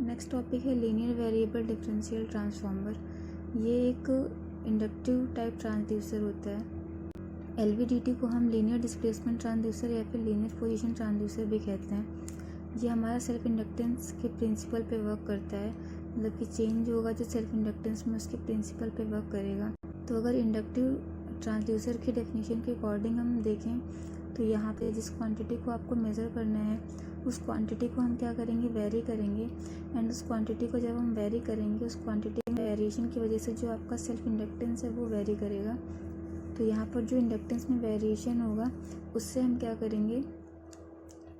Next topic है linear variable differential transformer. ये एक इंडक्टिव टाइप ट्रांसड्यूसर होता है। एलवीडीटी को हम लीनियर डिस्प्लेसमेंट ट्रांसड्यूसर या फिर लीनियर पोजीशन ट्रांसड्यूसर भी कहते हैं। ये हमारा सेल्फ इंडक्टेंस के प्रिंसिपल पे वर्क करता है, मतलब कि चेंज होगा जो सेल्फ इंडक्टेंस में उसके प्रिंसिपल पे वर्क करेगा। तो अगर इंडक्टिव ट्रांसड्यूसर की डेफिनेशन के अकॉर्डिंग हम देखें तो यहाँ पे जिस क्वांटिटी को आपको मेज़र करना है उस क्वांटिटी को हम क्या करेंगे, वेरी करेंगे। एंड उस क्वांटिटी को जब हम वेरी करेंगे उस क्वांटिटी में वेरिएशन की वजह से जो आपका सेल्फ इंडक्टेंस है वो वेरी करेगा। तो यहाँ पर जो इंडक्टेंस में वेरिएशन होगा उससे हम क्या करेंगे,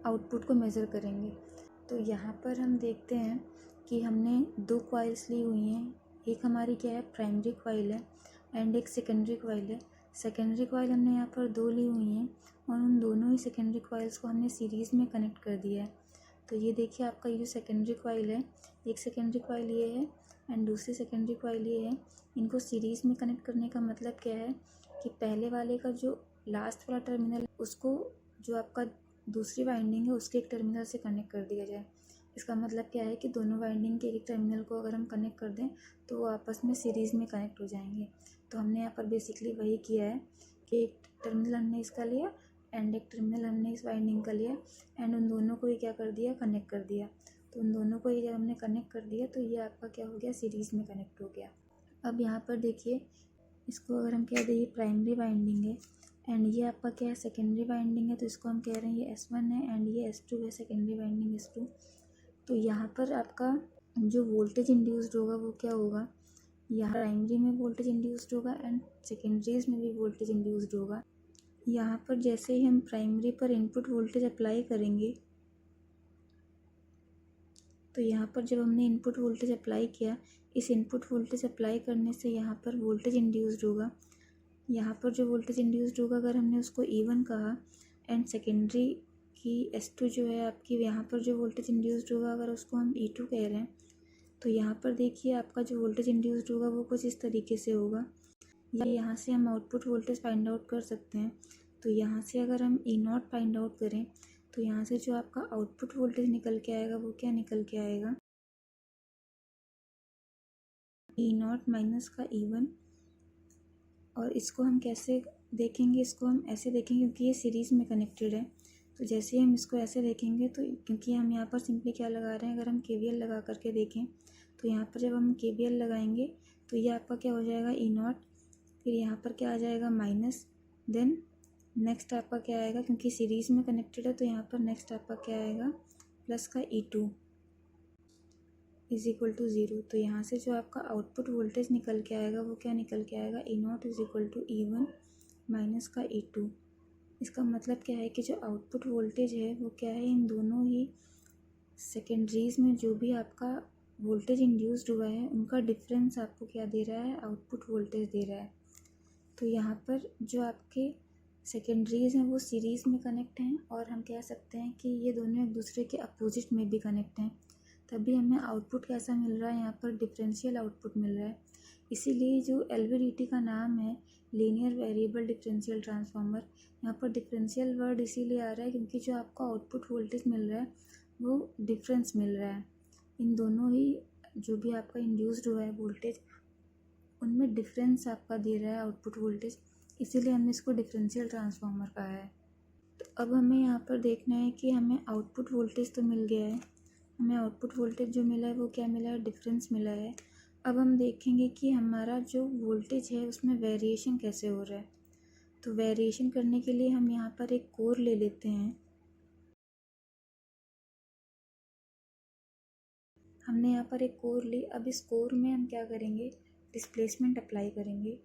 आउटपुट को मेज़र करेंगे। तो यहाँ पर हम देखते हैं कि हमने दो कॉइल्स ली हुई हैं। एक हमारी क्या है, प्राइमरी कॉइल है एंड एक सेकेंडरी कॉइल है। सेकेंडरी कॉइल हमने यहाँ पर दो ली हुई हैं और उन दोनों ही सेकेंडरी कॉइल्स को हमने सीरीज़ में कनेक्ट कर दिया है। तो ये देखिए आपका ये जो सेकेंडरी कॉइल है, एक सेकेंडरी कॉइल ये है एंड दूसरी सेकेंडरी कॉइल ये है। इनको सीरीज़ में कनेक्ट करने का मतलब क्या है कि पहले वाले का जो लास्ट वाला टर्मिनल उसको जो आपका दूसरी वाइंडिंग है उसके एक टर्मिनल से कनेक्ट कर दिया जाए। इसका मतलब क्या है कि दोनों वाइंडिंग के एक टर्मिनल को अगर हम कनेक्ट कर दें तो वो आपस में सीरीज़ में कनेक्ट हो जाएंगे। तो हमने यहाँ पर बेसिकली वही किया है कि एक टर्मिनल हमने इसका लिया एंड एक टर्मिनल हमने इस वाइंडिंग का लिया एंड उन दोनों को ही क्या कर दिया, कनेक्ट कर दिया। तो उन दोनों को ही जब हमने कनेक्ट कर दिया तो ये आपका क्या हो गया, सीरीज़ में कनेक्ट हो गया। अब यहाँ पर देखिए, इसको अगर हम कह दें ये प्राइमरी वाइंडिंग है एंड ये आपका क्या है, सेकेंडरी वाइंडिंग है। तो इसको हम कह रहे हैं ये S1 है एंड ये S2 है, सेकेंडरी वाइंडिंग S2। तो यहाँ पर आपका जो वोल्टेज इंड्यूस्ड होगा वो क्या होगा, यहाँ प्राइमरी में वोल्टेज इंड्यूस्ड होगा एंड सेकेंडरीज में भी वोल्टेज इंड्यूस्ड होगा। यहाँ पर जैसे ही हम प्राइमरी पर इनपुट वोल्टेज अप्लाई करेंगे तो यहाँ पर जब हमने इनपुट वोल्टेज अप्लाई किया, इस इनपुट वोल्टेज अप्लाई करने से यहाँ पर वोल्टेज इंड्यूस्ड होगा। यहाँ पर जो वोल्टेज इंड्यूस्ड होगा अगर हमने उसको E1 कहा एंड सेकेंडरी की S2 जो है आपकी, यहाँ पर जो वोल्टेज इंड्यूस्ड होगा अगर उसको हम E2 कह रहे हैं तो यहाँ पर देखिए आपका जो वोल्टेज इंड्यूस्ड होगा वो कुछ इस तरीके से होगा। या यहाँ से हम आउटपुट वोल्टेज फाइंड आउट कर सकते हैं। तो यहाँ से अगर हम E0 फाइंड आउट करें तो यहाँ से जो आपका आउटपुट वोल्टेज निकल के आएगा वो क्या निकल के आएगा, E0 माइनस का E1। और इसको हम कैसे देखेंगे, इसको हम ऐसे देखेंगे क्योंकि ये सीरीज़ में कनेक्टेड है। तो जैसे ही हम इसको ऐसे देखेंगे तो क्योंकि हम यहाँ पर सिंपली क्या लगा रहे हैं, अगर हम KVL लगा करके देखें तो यहाँ पर जब हम KVL लगाएंगे तो ये आपका क्या हो जाएगा, E0, फिर यहाँ पर क्या आ जाएगा माइनस, देन नेक्स्ट आपका क्या आएगा, क्योंकि सीरीज़ में कनेक्टेड है तो यहाँ पर नेक्स्ट आपका क्या आएगा, प्लस का E2 इज इक्वल टू 0। तो यहाँ से जो आपका आउटपुट वोल्टेज निकल के आएगा वो क्या निकल के आएगा, E0 is equal to E1 minus का E2। इसका मतलब क्या है कि जो आउटपुट वोल्टेज है वो क्या है, इन दोनों ही सेकेंडरीज में जो भी आपका वोल्टेज इंड्यूस्ड हुआ है उनका डिफरेंस आपको क्या दे रहा है, आउटपुट वोल्टेज दे रहा है। तो यहाँ पर जो आपके सेकेंडरीज हैं वो सीरीज़ में कनेक्ट हैं और हम कह सकते हैं कि ये दोनों एक दूसरे के अपोजिट में भी कनेक्ट हैं। तभी हमें आउटपुट कैसा मिल रहा है, यहाँ पर डिफरेंशियल आउटपुट मिल रहा है। इसीलिए जो LVDT का नाम है लीनियर वेरिएबल डिफरेंशियल ट्रांसफार्मर, यहाँ पर डिफरेंशियल वर्ड इसीलिए आ रहा है क्योंकि जो आपका आउटपुट वोल्टेज मिल रहा है वो डिफरेंस मिल रहा है। इन दोनों ही जो भी आपका इंड्यूस्ड हुआ है वोल्टेज उनमें डिफरेंस आपका दे रहा है आउटपुट वोल्टेज, इसीलिए हमने इसको डिफरेंशियल ट्रांसफार्मर कहा है। तो अब हमें यहाँ पर देखना है कि हमें आउटपुट वोल्टेज तो मिल गया है, हमें आउटपुट वोल्टेज जो मिला है वो क्या मिला है, डिफरेंस मिला है। अब हम देखेंगे कि हमारा जो वोल्टेज है उसमें वेरिएशन कैसे हो रहा है। तो वेरिएशन करने के लिए हम यहाँ पर एक कोर ले लेते हैं। हमने यहाँ पर एक कोर ली, अब इस कोर में हम क्या करेंगे, डिस्प्लेसमेंट अप्लाई करेंगे,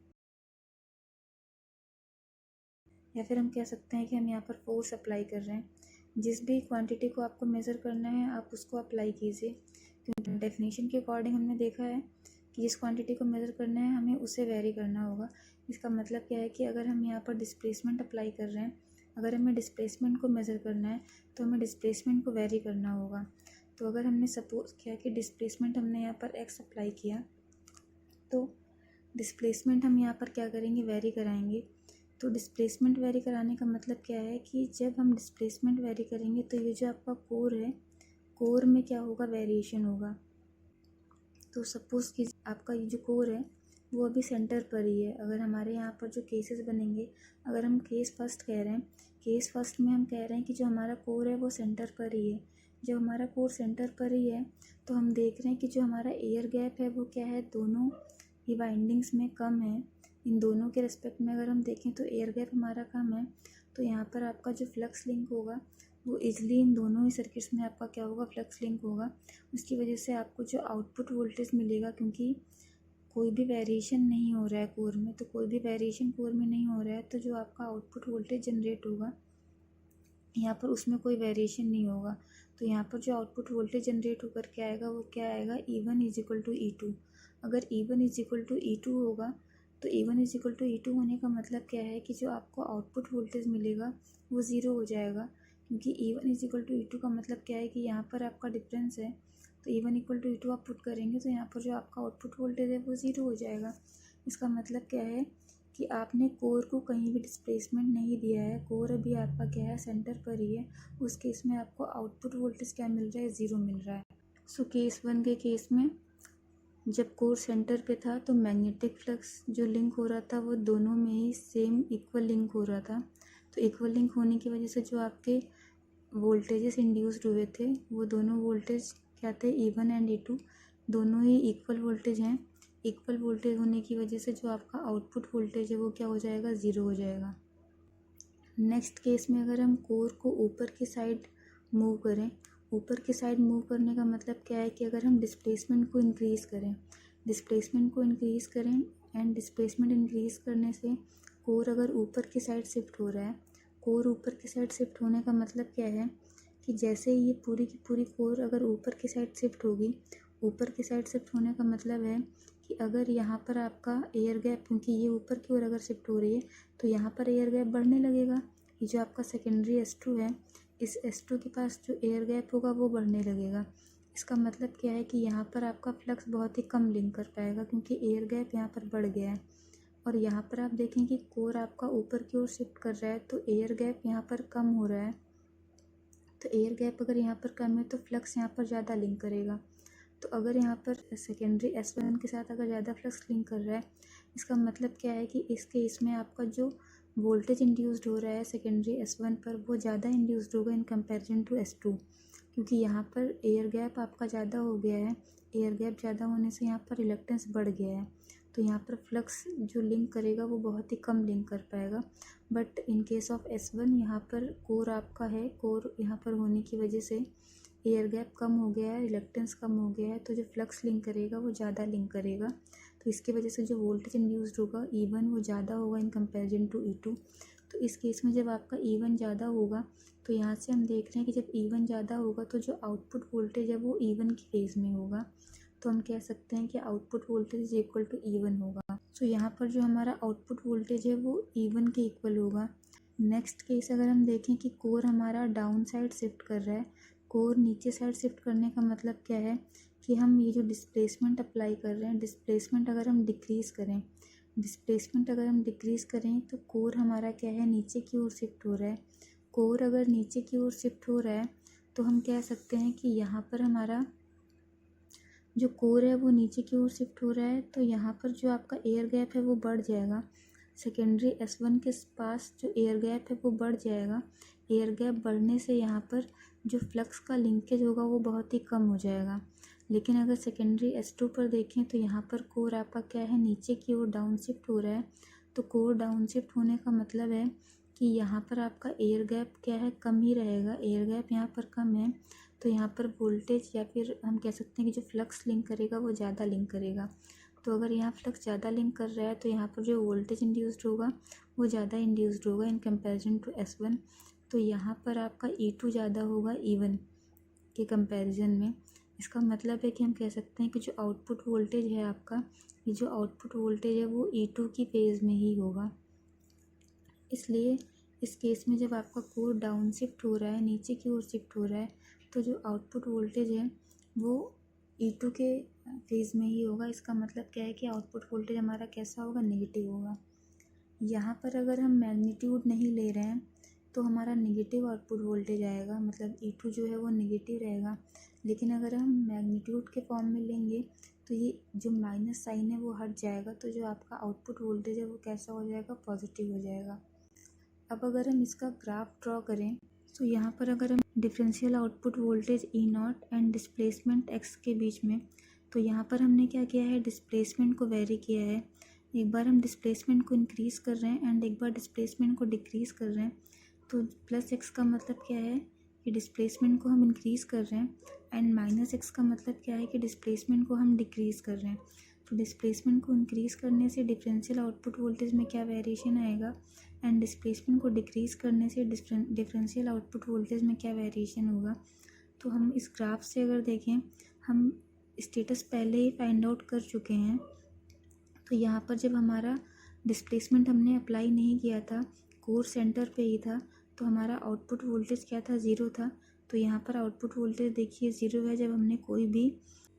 या फिर हम कह सकते हैं कि हम यहाँ पर फोर्स अप्लाई कर रहे हैं। जिस भी क्वांटिटी को आपको मेज़र करना है आप उसको अप्लाई कीजिए, क्योंकि डेफिनेशन के अकॉर्डिंग हमने देखा है कि जिस क्वांटिटी को मेज़र करना है हमें उसे वेरी करना होगा। इसका मतलब क्या है कि अगर हम यहाँ पर डिस्प्लेसमेंट अप्लाई कर रहे हैं, अगर हमें डिस्प्लेसमेंट को मेज़र करना है तो हमें डिस्प्लेसमेंट को वेरी करना होगा। तो अगर हमने सपोज किया कि डिस्प्लेसमेंट हमने यहाँ पर x अप्लाई किया तो डिस्प्लेसमेंट हम यहाँ पर क्या करेंगे, वेरी कराएंगे। तो डिस्प्लेसमेंट वेरी कराने का मतलब क्या है कि जब हम डिस्प्लेसमेंट वेरी करेंगे तो ये जो आपका कोर है, कोर में क्या होगा, वेरिएशन होगा। तो सपोज़ कि आपका ये जो कोर है वो अभी सेंटर पर ही है। अगर हमारे यहाँ पर जो केसेस बनेंगे, अगर हम केस फर्स्ट कह रहे हैं, केस फर्स्ट में हम कह रहे हैं कि जो हमारा कोर है वो सेंटर पर ही है। जब हमारा कोर सेंटर पर ही है तो हम देख रहे हैं कि जो हमारा एयर गैप है वो क्या है, दोनों ही वाइंडिंग्स में कम है। इन दोनों के रिस्पेक्ट में अगर हम देखें तो एयर गैप हमारा कम है, तो यहाँ पर आपका जो फ्लक्स लिंक होगा वो ईजिली इन दोनों ही सर्किट्स में आपका क्या होगा, फ्लक्स लिंक होगा। उसकी वजह से आपको जो आउटपुट वोल्टेज मिलेगा, क्योंकि कोई भी वेरिएशन नहीं हो रहा है कोर में, तो कोई भी वेरिएशन कोर में नहीं हो रहा है, तो जो आपका आउटपुट वोल्टेज जनरेट होगा यहाँ पर उसमें कोई वेरिएशन नहीं होगा। तो यहाँ पर जो आउटपुट वोल्टेज जनरेट होकर के आएगा वो क्या आएगा, E1 is equal to E2। अगर E1 is equal to E2 होगा तो E1 is equal to E2 होने का मतलब क्या है कि जो आपको आउटपुट वोल्टेज मिलेगा वो ज़ीरो हो जाएगा, क्योंकि E1 is equal to E2 का मतलब क्या है कि यहाँ पर आपका डिफरेंस है। तो E1 इक्वल टू E2 आप पुट करेंगे तो यहाँ पर जो आपका आउटपुट वोल्टेज है वो ज़ीरो हो जाएगा। इसका मतलब क्या है कि आपने कोर को कहीं भी डिस्प्लेसमेंट नहीं दिया है, कोर अभी आपका क्या है, सेंटर पर ही है। उस केस में आपको आउटपुट वोल्टेज क्या मिल रहा है, ज़ीरो मिल रहा है। सो केस 1 के केस में जब कोर सेंटर पे था तो मैग्नेटिक फ्लक्स जो लिंक हो रहा था वो दोनों में ही सेम इक्वल लिंक हो रहा था। तो इक्वल लिंक होने की वजह से जो आपके वोल्टेजेस इंड्यूस्ड हुए थे वो दोनों वोल्टेज क्या थे, E1 एंड E2 दोनों ही इक्वल वोल्टेज हैं। इक्वल वोल्टेज होने की वजह से जो आपका आउटपुट वोल्टेज है वो क्या हो जाएगा, ज़ीरो हो जाएगा। नेक्स्ट केस में अगर हम कोर को ऊपर की साइड मूव करें, ऊपर की साइड मूव करने का मतलब क्या है कि अगर हम डिस्प्लेसमेंट को इंक्रीज़ करें, डिस्प्लेसमेंट को इंक्रीज़ करें एंड डिस्प्लेसमेंट इंक्रीज़ करने से कोर अगर ऊपर की साइड शिफ्ट हो रहा है, कोर ऊपर की साइड शिफ्ट होने का मतलब क्या है कि जैसे ये पूरी की पूरी कोर अगर ऊपर की साइड शिफ्ट होगी, ऊपर की साइड शिफ्ट होने का मतलब है कि अगर यहाँ पर आपका एयर गैप, क्योंकि ये ऊपर की ओर अगर शिफ्ट हो रही है तो यहाँ पर एयर गैप बढ़ने लगेगा। ये जो आपका सेकेंडरी S2 है, इस S2 के पास जो एयर गैप होगा वो बढ़ने लगेगा। इसका मतलब क्या है कि यहाँ पर आपका फ्लक्स बहुत ही कम लिंक कर पाएगा, क्योंकि एयर गैप यहाँ पर बढ़ गया है। और यहाँ पर आप देखें कि कोर आपका ऊपर की ओर शिफ्ट कर रहा है तो एयर गैप यहाँ पर कम हो रहा है। तो एयर गैप अगर यहाँ पर कम है तो फ्लक्स यहाँ पर ज़्यादा लिंक करेगा। तो अगर यहाँ पर सेकेंडरी S1 के साथ अगर ज़्यादा फ्लक्स लिंक कर रहा है, इसका मतलब क्या है कि इस केस में आपका जो वोल्टेज इंड्यूस्ड हो रहा है सेकेंडरी S1 पर वो ज़्यादा इंड्यूस्ड होगा इन कंपैरिजन टू S2, क्योंकि यहाँ पर एयर गैप आपका ज़्यादा हो गया है। एयर गैप ज़्यादा होने से यहाँ पर रिलक्टेंस बढ़ गया है, तो यहाँ पर फ्लक्स जो लिंक करेगा वो बहुत ही कम लिंक कर पाएगा। But in case of S1 यहाँ पर कोर आपका है, कोर यहाँ पर होने की वजह से एयर गैप कम हो गया है, रिलक्टेंस कम हो गया है, तो जो फ्लक्स लिंक करेगा वो ज़्यादा लिंक करेगा। तो इसकी वजह से जो वोल्टेज इंड्यूस्ड होगा E1 वो ज़्यादा होगा इन कंपैरिजन टू E2। तो इस केस में जब आपका E1 ज़्यादा होगा तो यहाँ से हम देख रहे हैं कि जब E1 ज़्यादा होगा तो जो आउटपुट वोल्टेज है वो E1 की फेज़ में होगा। तो हम कह सकते हैं कि output voltage is equal to E1 होगा। सो यहाँ पर जो हमारा आउटपुट वोल्टेज है वो E1 के इक्वल होगा। नेक्स्ट केस अगर हम देखें कि कोर हमारा डाउन साइड शिफ्ट कर रहा है, कोर नीचे साइड शिफ्ट करने का मतलब क्या है कि हम ये जो डिस्प्लेसमेंट अप्लाई कर रहे हैं, डिस्प्लेसमेंट अगर हम डिक्रीज़ करें, डिस्प्लेसमेंट अगर हम डिक्रीज़ करें तो कोर हमारा क्या है, नीचे की ओर शिफ्ट हो रहा है। कोर अगर नीचे की ओर शिफ्ट हो रहा है तो हम कह सकते हैं कि यहाँ पर हमारा जो कोर है वो नीचे की ओर शिफ्ट हो रहा है, तो यहाँ पर जो आपका एयर गैप है वो बढ़ जाएगा। सेकेंडरी S1 के पास जो एयर गैप है वो बढ़ जाएगा। एयर गैप बढ़ने से यहाँ पर जो फ्लक्स का लिंकेज होगा वो बहुत ही कम हो जाएगा। लेकिन अगर सेकेंडरी S2 पर देखें तो यहाँ पर कोर आपका क्या है, नीचे की ओर डाउन शिफ्ट हो रहा है। तो कोर डाउन शिफ्ट होने का मतलब है कि यहाँ पर आपका एयर गैप क्या है, कम ही रहेगा। एयर गैप यहाँ पर कम है तो यहाँ पर वोल्टेज या फिर हम कह सकते हैं कि जो फ्लक्स लिंक करेगा वो ज़्यादा लिंक करेगा। तो अगर यहाँ फ्लक्स ज़्यादा लिंक कर रहा है तो यहाँ पर जो वोल्टेज इंड्यूस्ड होगा वो ज़्यादा इंड्यूस्ड होगा इन कंपैरिजन टू S1। तो यहाँ पर आपका E2 ज़्यादा होगा E1 के कंपैरिजन में। इसका मतलब है कि हम कह सकते हैं कि जो आउटपुट वोल्टेज है आपका, ये जो आउटपुट वोल्टेज है वो E2 की फेज़ में ही होगा। इसलिए इस केस में जब आपका कोर डाउन शिफ्ट हो रहा है, नीचे की ओर शिफ्ट हो रहा है, तो जो आउटपुट वोल्टेज है वो E2 के फेज़ में ही होगा। इसका मतलब क्या है कि आउटपुट वोल्टेज हमारा कैसा होगा, नेगेटिव होगा। यहाँ पर अगर हम मैग्नीट्यूड नहीं ले रहे हैं तो हमारा नेगेटिव आउटपुट वोल्टेज आएगा, मतलब E2 जो है वो नेगेटिव रहेगा। लेकिन अगर हम मैग्नीट्यूड के फॉर्म में लेंगे तो ये जो माइनस साइन है वो हट जाएगा, तो जो आपका आउटपुट वोल्टेज है वो कैसा हो जाएगा, पॉजिटिव हो जाएगा। अब अगर हम इसका ग्राफ ड्रॉ करें तो यहाँ पर अगर हम differential output voltage E0 and displacement x के बीच में, तो यहाँ पर हमने क्या किया है, डिस्प्लेसमेंट को वेरी किया है। एक बार हम डिस्प्लेसमेंट को इंक्रीज़ कर रहे हैं एंड एक बार डिस्प्लेसमेंट को डिक्रीज़ कर रहे हैं। तो प्लस x का मतलब क्या है कि डिस्प्लेसमेंट को हम इंक्रीज़ कर रहे हैं एंड माइनस x का मतलब क्या है कि डिस्प्लेसमेंट को हम डिक्रीज़ कर रहे हैं। तो डिस्प्लेसमेंट को इंक्रीज़ करने से डिफरेंशियल आउटपुट वोल्टेज में क्या वेरिएशन आएगा एंड डिस्प्लेसमेंट को डिक्रीज़ करने से डिफरेंशियल आउटपुट वोल्टेज में क्या वेरिएशन होगा। तो हम इस ग्राफ से अगर देखें, हम स्टेटस पहले ही फाइंड आउट कर चुके हैं। तो यहाँ पर जब हमारा डिस्प्लेसमेंट हमने अप्लाई नहीं किया था, कोर सेंटर पे ही था, तो हमारा आउटपुट वोल्टेज क्या था, ज़ीरो था। तो यहाँ पर आउटपुट वोल्टेज देखिए ज़ीरो है जब हमने कोई भी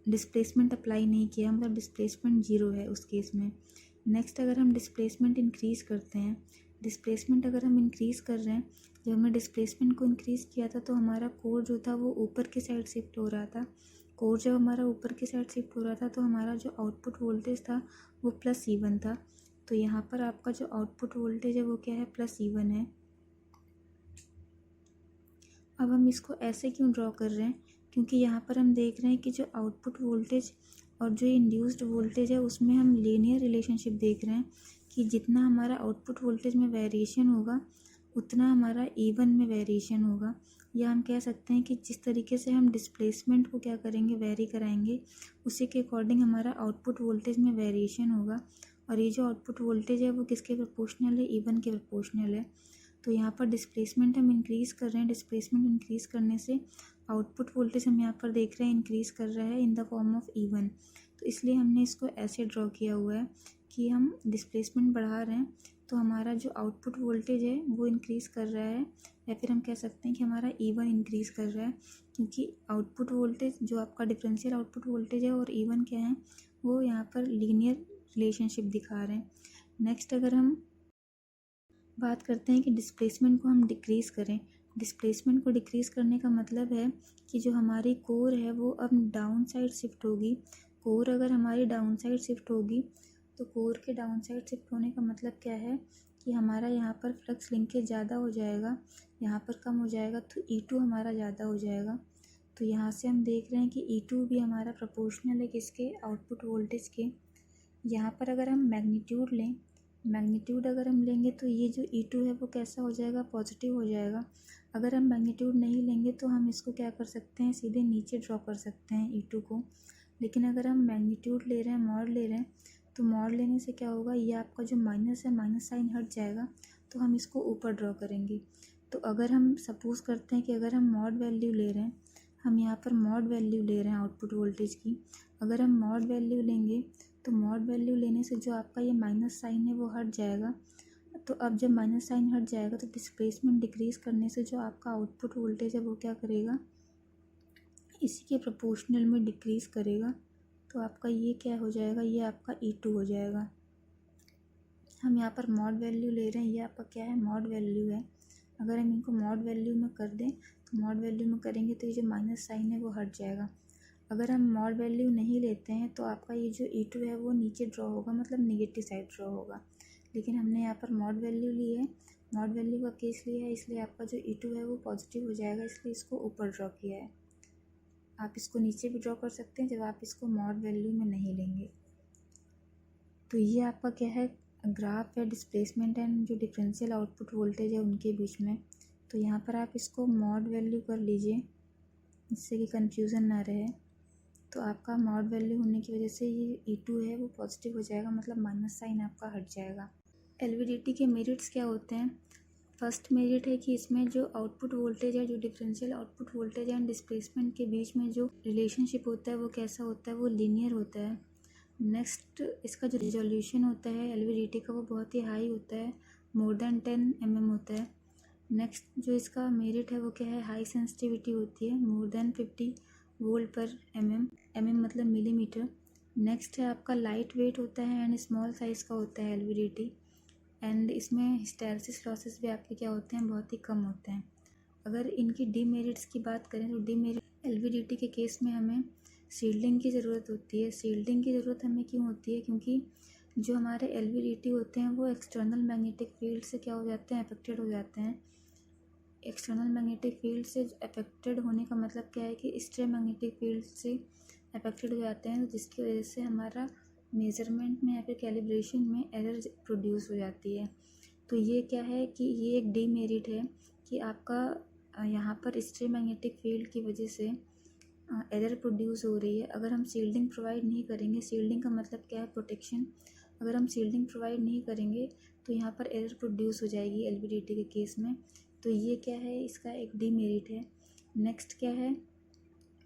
डिस्प्लेसमेंट अप्लाई नहीं किया, मतलब डिस्प्लेसमेंट ज़ीरो है उस केस में। नेक्स्ट अगर हम डिस्प्लेसमेंट इंक्रीज़ करते हैं, डिस्प्लेसमेंट अगर हम इंक्रीज़ कर रहे हैं, जब हमने डिस्प्लेसमेंट को इंक्रीज़ किया था तो हमारा कोर जो था वो ऊपर की साइड शिफ्ट हो रहा था। कोर जब हमारा ऊपर की साइड शिफ्ट हो रहा था तो हमारा जो आउटपुट वोल्टेज था वो +E1 था। तो यहाँ पर आपका जो आउटपुट वोल्टेज है वो क्या है, +E1 है। अब हम इसको ऐसे क्यों ड्रॉ कर रहे हैं, क्योंकि यहाँ पर हम देख रहे हैं कि जो आउटपुट वोल्टेज और जो इंड्यूस्ड वोल्टेज है उसमें हम लीनियर रिलेशनशिप देख रहे हैं कि जितना हमारा आउटपुट वोल्टेज में वेरिएशन होगा उतना हमारा E1 में वेरिएशन होगा। या हम कह सकते हैं कि जिस तरीके से हम डिस्प्लेसमेंट को क्या करेंगे, वेरी कराएंगे, उसी के अकॉर्डिंग हमारा आउटपुट वोल्टेज में वेरिएशन होगा। और ये जो आउटपुट वोल्टेज है वो किसके प्रोपोर्शनल है, E1 के प्रोपोर्शनल है। तो यहाँ पर डिस्प्लेसमेंट हम इंक्रीज़ कर रहे हैं, डिस्प्लेसमेंट इंक्रीज़ करने से आउटपुट वोल्टेज हम यहाँ पर देख रहे हैं इंक्रीज़ कर रहा है in the form of E1। तो इसलिए हमने इसको ऐसे ड्रॉ किया हुआ है कि हम डिस्प्लेसमेंट बढ़ा रहे हैं तो हमारा जो आउटपुट वोल्टेज है वो इंक्रीज़ कर रहा है, या फिर हम कह सकते हैं कि हमारा E1 इंक्रीज़ कर रहा है, क्योंकि आउटपुट वोल्टेज जो आपका डिफरेंशियल आउटपुट वोल्टेज है और E1 क्या है वो यहाँ पर लीनियर रिलेशनशिप दिखा रहे हैं। नेक्स्ट अगर हम बात करते हैं कि डिस्प्लेसमेंट को हम डिक्रीज़ करें, डिस्प्लेसमेंट को डिक्रीज़ करने का मतलब है कि जो हमारी कोर है वो अब डाउन साइड शिफ्ट होगी। कोर अगर हमारी डाउन साइड शिफ्ट होगी तो कोर के डाउन साइड शिफ्ट होने का मतलब क्या है कि हमारा यहाँ पर फ्लक्स लिंकेज ज़्यादा हो जाएगा, यहाँ पर कम हो जाएगा, तो E2 हमारा ज़्यादा हो जाएगा। तो यहाँ से हम देख रहे हैं कि E2 भी हमारा प्रोपोर्शनल है किसके, आउटपुट वोल्टेज के। यहाँ पर अगर हम मैग्नीट्यूड लें, मैग्नीट्यूड अगर हम लेंगे तो ये जो E2 है वो कैसा हो जाएगा, पॉजिटिव हो जाएगा। अगर हम मैग्नीट्यूड नहीं लेंगे तो हम इसको क्या कर सकते हैं, सीधे नीचे ड्रॉ कर सकते हैं E2 को। लेकिन अगर हम मैग्नीट्यूड ले रहे हैं, मॉड ले रहे हैं, तो मॉड लेने से क्या होगा, ये आपका जो माइनस है माइनस साइन हट जाएगा, तो हम इसको ऊपर ड्रॉ करेंगे। तो अगर हम सपोज़ करते हैं कि अगर हम मॉड वैल्यू ले रहे हैं, हम यहाँ पर मॉड वैल्यू ले रहे हैं आउटपुट वोल्टेज की, अगर हम मॉड वैल्यू लेंगे तो मॉड वैल्यू लेने से जो आपका ये माइनस साइन है वो हट जाएगा। तो अब जब माइनस साइन हट जाएगा तो डिस्प्लेसमेंट डिक्रीज़ करने से जो आपका आउटपुट वोल्टेज है वो क्या करेगा, इसी के प्रोपोर्शनल में डिक्रीज़ करेगा। तो आपका ये क्या हो जाएगा, ये आपका E2 हो जाएगा। हम यहाँ पर मॉड वैल्यू ले रहे हैं, ये आपका क्या है, मॉड वैल्यू है। अगर हम इनको मॉड वैल्यू में कर दें तो मॉड वैल्यू में करेंगे तो ये जो माइनस साइन है वो हट जाएगा। अगर हम मॉड वैल्यू नहीं लेते हैं तो आपका ये जो E2 है वो नीचे ड्रॉ होगा, मतलब नेगेटिव साइड ड्रॉ होगा। लेकिन हमने यहाँ पर मॉड वैल्यू ली है, मॉड वैल्यू का केस लिया है, इसलिए आपका जो E2 है वो पॉजिटिव हो जाएगा, इसलिए इसको ऊपर ड्रॉ किया है। आप इसको नीचे भी ड्रॉ कर सकते हैं जब आप इसको मॉड वैल्यू में नहीं लेंगे। तो ये आपका क्या है, ग्राफ है डिस्प्लेसमेंट एंड जो डिफरेंशियल आउटपुट वोल्टेज है उनके बीच में। तो यहाँ पर आप इसको मॉड वैल्यू कर लीजिए जिससे कि कन्फ्यूज़न ना रहे। तो आपका मॉड वैल्यू होने की वजह से ये E2 है वो पॉजिटिव हो जाएगा, मतलब माइनस साइन आपका हट जाएगा। LVDT के मेरिट्स क्या होते हैं, फर्स्ट मेरिट है कि इसमें जो आउटपुट वोल्टेज है, जो differential output voltage and displacement के बीच में जो रिलेशनशिप होता है वो कैसा होता है, वो लीनियर होता है। नेक्स्ट इसका जो रिजोल्यूशन होता है LVDT का वो बहुत ही हाई होता है, मोर देन 10 mm होता है। नेक्स्ट जो इसका मेरिट है वो क्या है, हाई सेंसिटिविटी होती है, मोर देन 50 वोल्ट पर mm मतलब मिलीमीटर। नेक्स्ट है आपका लाइट वेट होता है एंड स्मॉल साइज़ का होता है LVDT, एंड इसमें हिस्टैरिसीस लॉसेस भी आपके क्या होते हैं, बहुत ही कम होते हैं। अगर इनकी डीमेरिट्स की बात करें तो डीमेरिट LVDT के केस में हमें शील्डिंग की ज़रूरत होती है। शील्डिंग की ज़रूरत हमें क्यों होती है? क्योंकि जो हमारे एलवीडीटी होते हैं वो एक्सटर्नल मैग्नेटिक फील्ड से क्या हो जाते हैं, अफेक्टेड हो जाते हैं। एक्सटर्नल मैग्नेटिक फील्ड से अफेक्टेड होने का मतलब क्या है कि एक्स्ट्रा मैग्नेटिक फील्ड से अफेक्टेड हो जाते हैं, जिसकी वजह से हमारा मेज़रमेंट में या फिर कैलिब्रेशन में एरर प्रोड्यूस हो जाती है। तो ये क्या है कि ये एक डीमेरिट है कि आपका यहाँ पर एक्स्ट्रा मैग्नेटिक फील्ड की वजह से एरर प्रोड्यूस हो रही है। अगर हम शील्डिंग प्रोवाइड नहीं करेंगे, शील्डिंग का मतलब क्या है, प्रोटेक्शन। अगर हम शील्डिंग प्रोवाइड नहीं करेंगे तो यहाँ पर एरर प्रोड्यूस हो जाएगी एलवीडीटी के केस में। तो ये क्या है, इसका एक डीमेरिट है। नेक्स्ट क्या है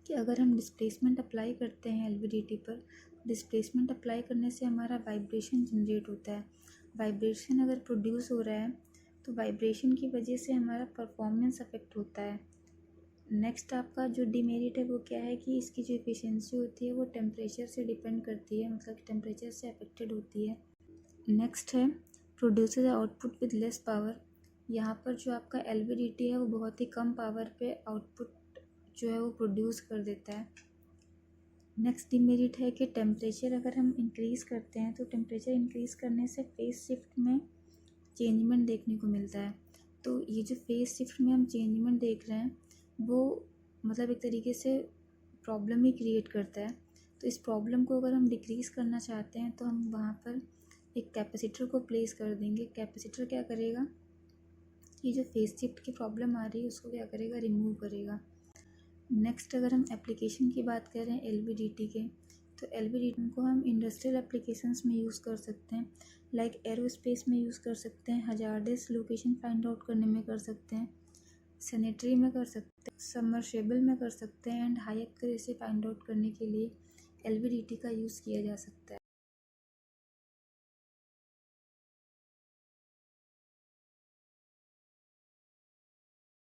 कि अगर हम डिस्प्लेसमेंट अप्लाई करते हैं एलवीडीटी पर, डिस्प्लेसमेंट अप्लाई करने से हमारा वाइब्रेशन जनरेट होता है। वाइब्रेशन अगर प्रोड्यूस हो रहा है तो वाइब्रेशन की वजह से हमारा परफॉर्मेंस अफेक्ट होता है। नेक्स्ट आपका जो डीमेरिट है वो क्या है कि इसकी जो एफिशिएंसी होती है वो टेम्परेचर से डिपेंड करती है, मतलब टेम्परेचर से अफेक्टेड होती है। नेक्स्ट है produces output with less power. यहाँ पर जो आपका एलवीडीटी है वो बहुत ही कम पावर पे आउटपुट जो है वो प्रोड्यूस कर देता है। नेक्स्ट डीमेरिट है कि टेम्परेचर अगर हम इंक्रीज़ करते हैं तो टेम्परेचर इंक्रीज़ करने से फेज शिफ्ट में चेंजमेंट देखने को मिलता है। तो ये जो फेज शिफ्ट में हम चेंजमेंट देख रहे हैं वो मतलब एक तरीके से प्रॉब्लम ही क्रिएट करता है। तो इस प्रॉब्लम को अगर हम डिक्रीज़ करना चाहते हैं तो हम वहाँ पर एक कैपेसिटर को प्लेस कर देंगे। कैपेसिटर क्या करेगा, ये जो फेज शिफ्ट की प्रॉब्लम आ रही है उसको क्या करेगा, रिमूव करेगा। नेक्स्ट अगर हम एप्लीकेशन की बात करें एलवीडीटी के, तो एलवीडीटी को हम इंडस्ट्रियल एप्लीकेशंस में यूज़ कर सकते हैं, लाइक एरोस्पेस में यूज़ कर सकते हैं, हजार्डस लोकेशन फाइंड आउट करने में कर सकते हैं, सैनिटरी में कर सकते हैं, सबमर्सिबल में कर सकते हैं, and high accuracy find out करने के लिए एलवीडीटी का यूज़ किया जा सकता है।